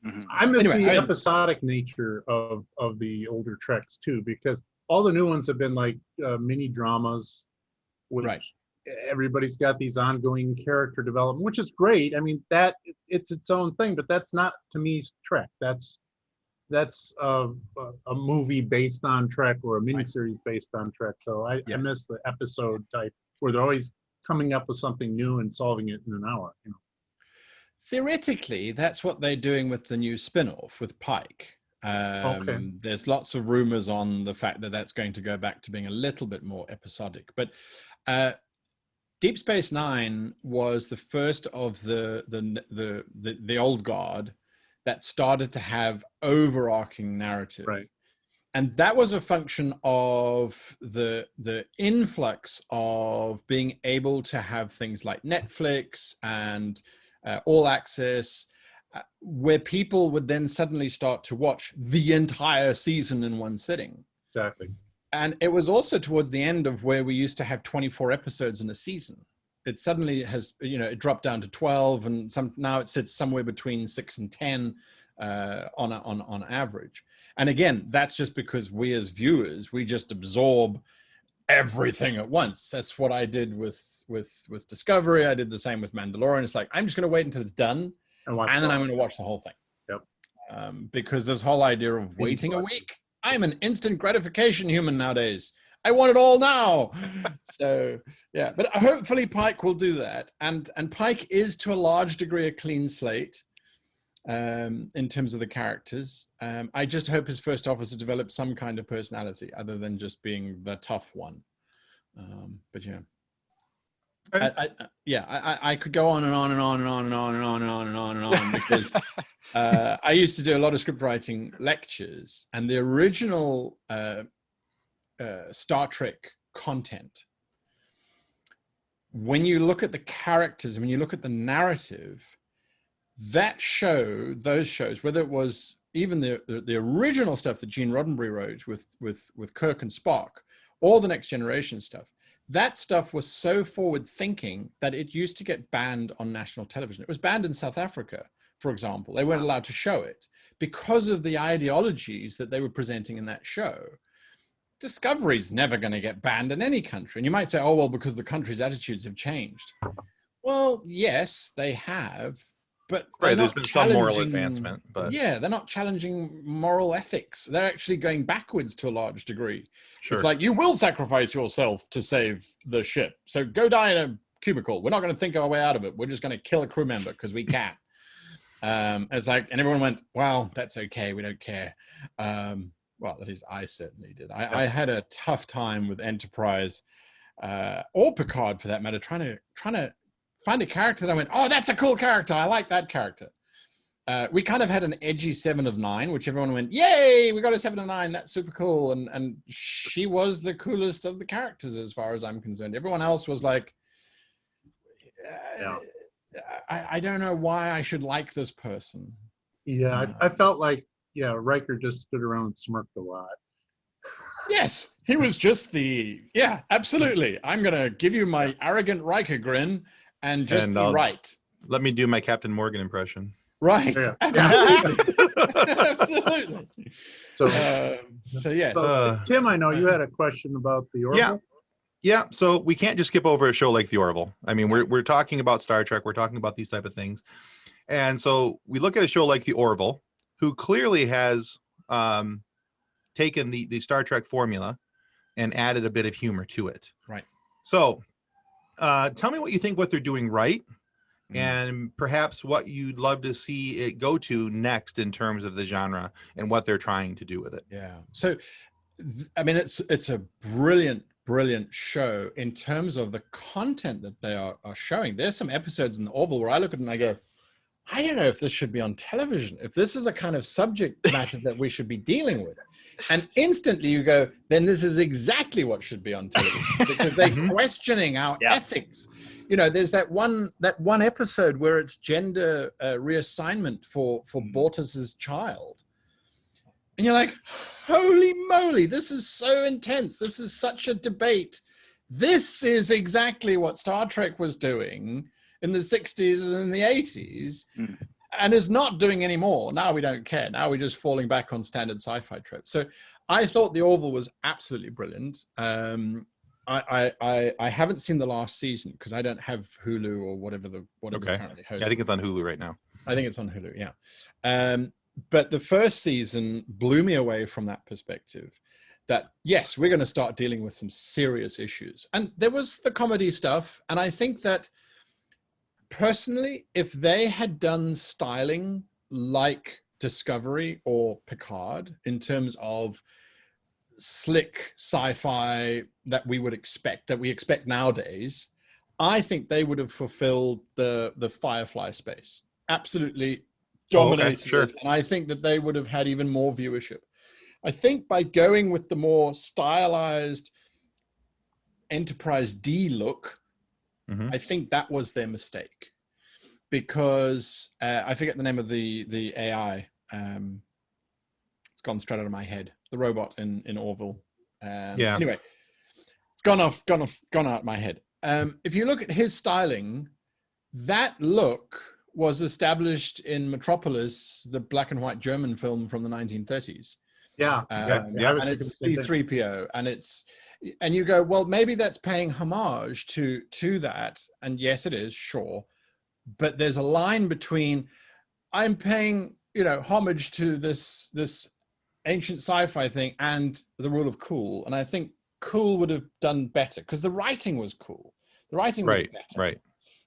Right. I miss the episodic nature of the older Treks too, because all the new ones have been like mini dramas, which everybody's got these ongoing character development, which is great. I mean, that it's its own thing, but that's not, to me, Trek. That's a movie based on Trek, or a miniseries based on Trek. So I miss the episode type where they're always coming up with something new and solving it in an hour. Theoretically, that's what they're doing with the new spin-off with Pike. There's lots of rumors on the fact that that's going to go back to being a little bit more episodic. But Deep Space Nine was the first of the old guard that started to have overarching narrative. Right. And that was a function of the influx of being able to have things like Netflix and All Access, where people would then suddenly start to watch the entire season in one sitting. Exactly. And it was also towards the end of where we used to have 24 episodes in a season. It suddenly has, it dropped down to 12, and now it sits somewhere between 6 and 10 on average. And again, that's just because we as viewers, we just absorb everything at once. That's what I did with Discovery. I did the same with Mandalorian. It's like, I'm just going to wait until it's done, and then I'm going to watch the whole thing. Yep. Because this whole idea of waiting a week, I'm an instant gratification human nowadays. I want it all now. So yeah, but hopefully Pike will do that. And Pike is to a large degree a clean slate in terms of the characters. I just hope his first officer develops some kind of personality other than just being the tough one. But yeah. I could go on and on and on and on and on and on and on and on and on because I used to do a lot of script writing lectures, and the original Star Trek content, when you look at the characters, when you look at the narrative, those shows, whether it was even the original stuff that Gene Roddenberry wrote with Kirk and Spock, or the Next Generation stuff, that stuff was so forward thinking that it used to get banned on national television. It was banned in South Africa, for example. They weren't allowed to show it because of the ideologies that they were presenting in that show. Discovery's never going to get banned in any country. And you might say, oh, well, because the country's attitudes have changed. Well, yes, they have. But right, there's been some moral advancement, but yeah, they're not challenging moral ethics. They're actually going backwards to a large degree. sure. It's like, you will sacrifice yourself to save the ship. So go die in a cubicle. We're not going to think our way out of it. We're just going to kill a crew member because we can. It's like, and everyone went, well, that's okay. We don't care. Well, at least I certainly did. I had a tough time with Enterprise or Picard for that matter, trying to find a character that I went, oh, that's a cool character. I like that character. We kind of had an edgy 7 of 9, which everyone went, yay, we got a 7 of 9. That's super cool. And she was the coolest of the characters as far as I'm concerned. Everyone else was like, I don't know why I should like this person. Yeah, I felt like, Riker just stood around and smirked a lot. Yes, he was just absolutely. I'm going to give you my arrogant Riker grin and just be right. Let me do my Captain Morgan impression. Right. Yeah. Absolutely. Absolutely. So yes. Tim, I know you had a question about the Orville. Yeah. So we can't just skip over a show like the Orville. I mean, we're talking about Star Trek. We're talking about these type of things. And so we look at a show like the Orville, who clearly has taken the Star Trek formula and added a bit of humor to it. Right. So tell me what you think, what they're doing right, and perhaps what you'd love to see it go to next in terms of the genre and what they're trying to do with it. Yeah. So, I mean, it's a brilliant show in terms of the content that they are showing. There's some episodes in the Orville where I look at it and I go, I don't know if this should be on television, if this is a kind of subject matter that we should be dealing with. And instantly you go, then this is exactly what should be on television, because they're questioning our ethics. You know, there's that one episode where it's gender reassignment for Bortus's child. And you're like, holy moly, this is so intense. This is such a debate. This is exactly what Star Trek was doing in the 60s and in the 80s, and is not doing anymore. Now we don't care. Now we're just falling back on standard sci-fi tropes. So I thought the Orville was absolutely brilliant. I haven't seen the last season because I don't have Hulu or whatever's currently hosting. Yeah, I think it's on Hulu right now. I think it's on Hulu, yeah. But the first season blew me away from that perspective. That, yes, we're going to start dealing with some serious issues. And there was the comedy stuff. And I think that personally, if they had done styling like Discovery or Picard in terms of slick sci-fi that we expect nowadays, I think they would have fulfilled the Firefly space. Absolutely dominated it. And I think that they would have had even more viewership. I think by going with the more stylized Enterprise D look, I think that was their mistake, because I forget the name of the AI. It's gone straight out of my head. The robot in Orville. Anyway, it's gone out of my head. If you look at his styling, that look was established in Metropolis, the black and white German film from the 1930s. And it's C-3PO, and you go, well, maybe that's paying homage to that. And yes, it is, sure. But there's a line between, I'm paying, homage to this ancient sci-fi thing and the rule of cool. And I think cool would have done better because the writing was cool. The writing was better. Right.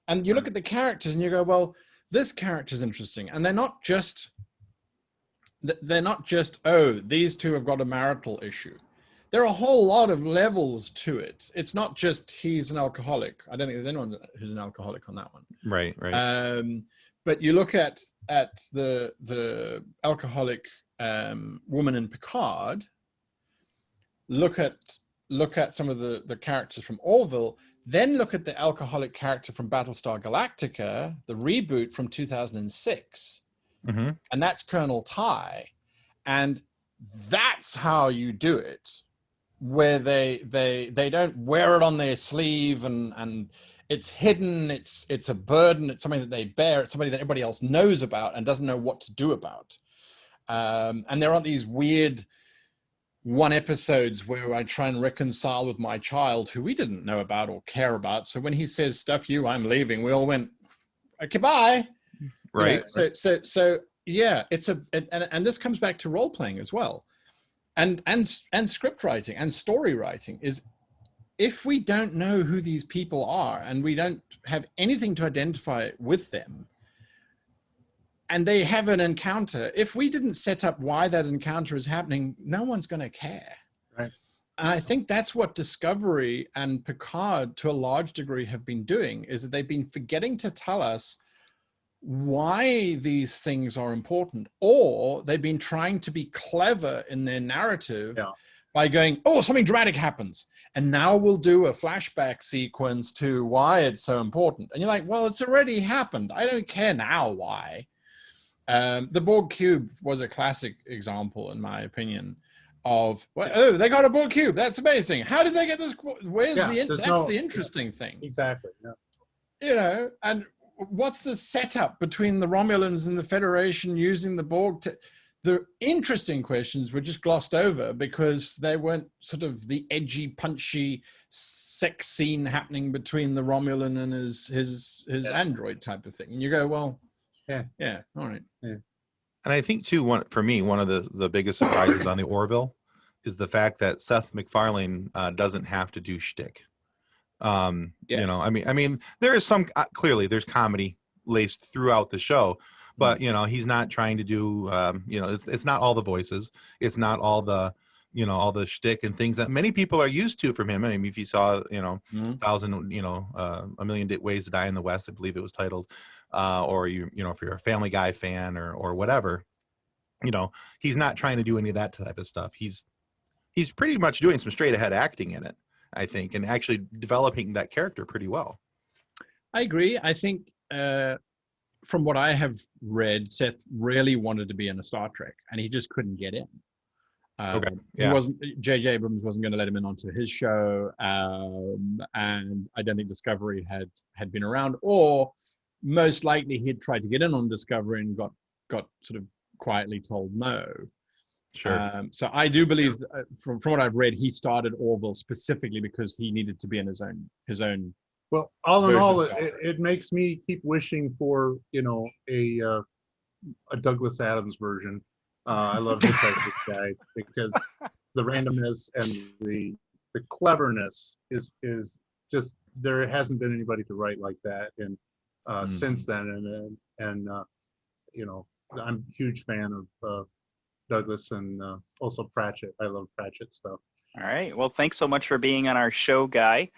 And you look at the characters and you go, well, this character's interesting. And they're not just, oh, these two have got a marital issue. There are a whole lot of levels to it. It's not just he's an alcoholic. I don't think there's anyone who's an alcoholic on that one. Right. But you look at the alcoholic woman in Picard. Look at some of the characters from Orville. Then look at the alcoholic character from Battlestar Galactica, the reboot from 2006, and that's Colonel Ty, and that's how you do it. where they don't wear it on their sleeve and it's hidden, it's a burden, it's something that they bear, it's something that everybody else knows about and doesn't know what to do about. And there aren't these weird one episodes where I try and reconcile with my child who we didn't know about or care about. So when he says, "Stuff you, I'm leaving," we all went, "Okay, bye." Right. You know, so yeah, and this comes back to role playing as well, and script writing and story writing is, if we don't know who these people are and we don't have anything to identify with them, and they have an encounter, if we didn't set up why that encounter is happening, no one's going to care. Right. And I think that's what Discovery and Picard, to a large degree, have been doing, is that they've been forgetting to tell us why these things are important, or they've been trying to be clever in their narrative by going, "Oh, something dramatic happens, and now we'll do a flashback sequence to why it's so important." And you're like, well, it's already happened. I don't care now why. The Borg cube was a classic example, in my opinion, of, well, oh, they got a Borg cube. That's amazing. How did they get this? Where's the interesting thing. Exactly. Yeah. You know, and what's the setup between the Romulans and the Federation using the Borg? The interesting questions were just glossed over because they weren't sort of the edgy, punchy sex scene happening between the Romulan and his android type of thing. And you go, well, yeah, all right. Yeah. And I think too, one of the biggest surprises on the Orville is the fact that Seth MacFarlane doesn't have to do shtick. Yes. You know, I mean, there is some clearly there's comedy laced throughout the show, but you know, he's not trying to do you know, it's not all the voices, it's not all the, you know, all the shtick and things that many people are used to from him. I mean, if you saw, you know, A Million Ways to Die in the West, I believe it was titled, or you know, if you're a Family Guy fan or whatever, you know, he's not trying to do any of that type of stuff. He's pretty much doing some straight ahead acting in it, I think, and actually developing that character pretty well. I agree. I think from what I have read, Seth really wanted to be in a Star Trek, and he just couldn't get in. He wasn't. J.J. Abrams wasn't going to let him in onto his show, and I don't think Discovery had been around, or most likely he'd tried to get in on Discovery and got sort of quietly told no. Sure. So I do believe, from what I've read, he started Orville specifically because he needed to be in his own. Well, all in all, it makes me keep wishing for, you know, a Douglas Adams version. I love this type of guy because the randomness and the cleverness is just, there hasn't been anybody to write like that since then, and you know, I'm a huge fan of Douglas and also Pratchett. I love Pratchett stuff. All right. Well, thanks so much for being on our show, Guy.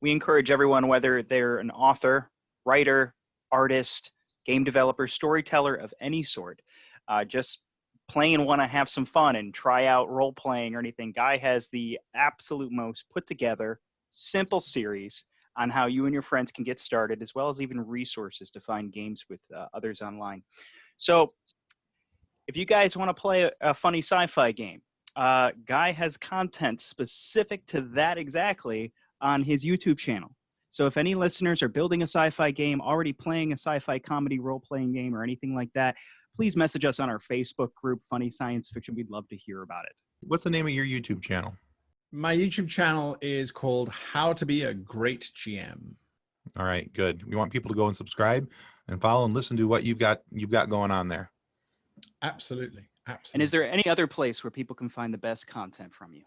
We encourage everyone, whether they're an author, writer, artist, game developer, storyteller of any sort, just plain want to have some fun and try out role playing or anything. Guy has the absolute most put together, simple series on how you and your friends can get started, as well as even resources to find games with others online. So if you guys want to play a funny sci-fi game, Guy has content specific to that exactly on his YouTube channel. So if any listeners are building a sci-fi game, already playing a sci-fi comedy role-playing game or anything like that, please message us on our Facebook group, Funny Science Fiction. We'd love to hear about it. What's the name of your YouTube channel? My YouTube channel is called How to Be a Great GM. All right, good. We want people to go and subscribe and follow and listen to what you've got going on there. Absolutely. And is there any other place where people can find the best content from you?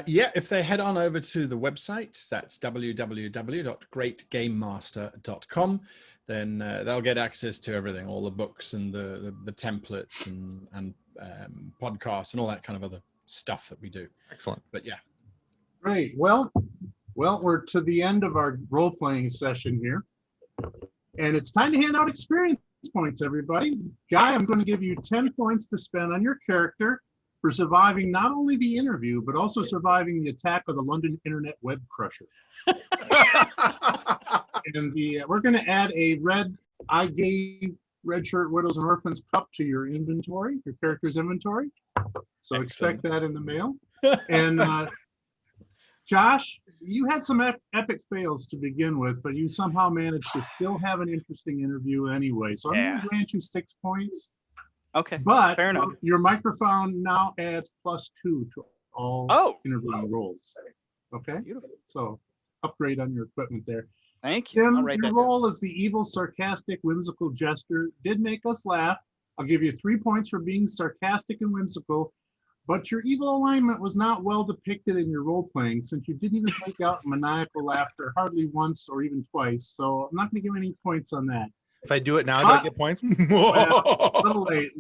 Yeah, if they head on over to the website, that's www.greatgamemaster.com, then they'll get access to everything, all the books and the templates and podcasts and all that kind of other stuff that we do. Excellent. But yeah. Great. Well, we're to the end of our role-playing session here, and it's time to hand out experience points, everybody. Guy, I'm going to give you 10 points to spend on your character for surviving not only the interview, but also surviving the attack of the London Internet Web Crusher. And we're going to add a red I gave Red Shirt Widows and Orphans cup to your inventory, your character's inventory. So expect that in the mail. And Josh, you had some epic fails to begin with, but you somehow managed to still have an interesting interview anyway. So I'm going to grant you 6 points. Okay, But fair enough. Your microphone now adds +2 to all interviewing roles. Okay, Beautiful. So upgrade on your equipment there. Thank you. I'll Tim, write your that role as the evil, sarcastic, whimsical jester did make us laugh. I'll give you 3 points for being sarcastic and whimsical, but your evil alignment was not well depicted in your role playing since you didn't even break out maniacal laughter hardly once or even twice. So I'm not going to give any points on that. If I do it now, do I get points? Little late.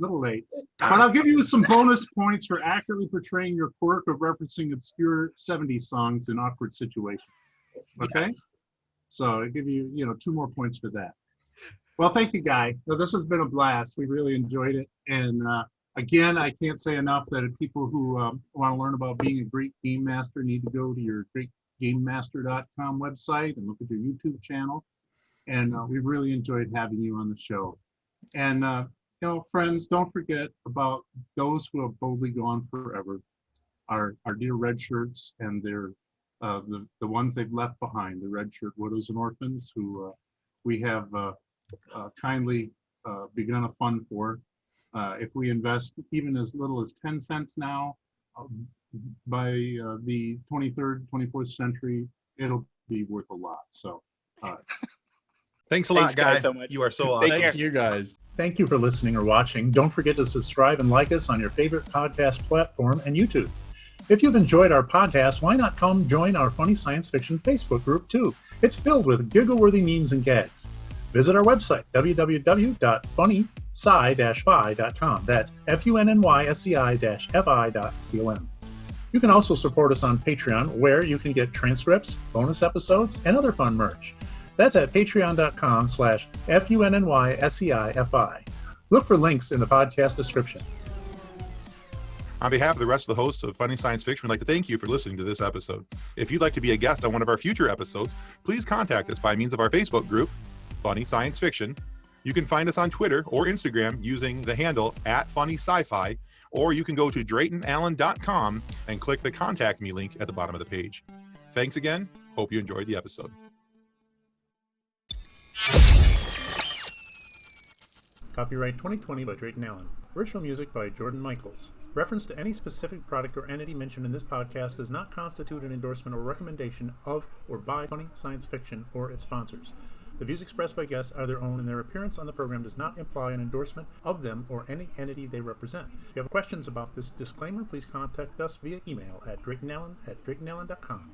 But I'll give you some bonus points for accurately portraying your quirk of referencing obscure 70s songs in awkward situations. Okay? Yes. So I'll give you, 2 more points for that. Well, thank you, Guy. So this has been a blast. We really enjoyed it. And again, I can't say enough that if people who want to learn about being a great game master need to go to your greatgamemaster.com website and look at your YouTube channel. And we really enjoyed having you on the show. And, friends, don't forget about those who have boldly gone forever, our dear red shirts and their the ones they've left behind, the Red Shirt Widows and Orphans, who we have kindly begun a fund for. If we invest even as little as 10 cents now, by the 23rd, 24th century, it'll be worth a lot. So thanks a lot, guys. So much. You are so awesome. Thank you, guys. Thank you for listening or watching. Don't forget to subscribe and like us on your favorite podcast platform and YouTube. If you've enjoyed our podcast, why not come join our Funny Science Fiction Facebook group too? It's filled with giggle-worthy memes and gags. Visit our website, www.funnysci-fi.com. That's funnysci-fi.com. You can also support us on Patreon, where you can get transcripts, bonus episodes, and other fun merch. That's at patreon.com/funnysci-fi. Look for links in the podcast description. On behalf of the rest of the hosts of Funny Science Fiction, we'd like to thank you for listening to this episode. If you'd like to be a guest on one of our future episodes, please contact us by means of our Facebook group, Funny Science Fiction. You can find us on Twitter or Instagram using the handle @FunnySci-Fi, or you can go to DraytonAllen.com and click the Contact Me link at the bottom of the page. Thanks again. Hope you enjoyed the episode. Copyright 2020 by Drayton Allen. Original music by Jordan Michaels. Reference to any specific product or entity mentioned in this podcast does not constitute an endorsement or recommendation of or by Funny Science Fiction or its sponsors. The views expressed by guests are their own, and their appearance on the program does not imply an endorsement of them or any entity they represent. If you have questions about this disclaimer, please contact us via email at DraytonAllen@DraytonAllen.com.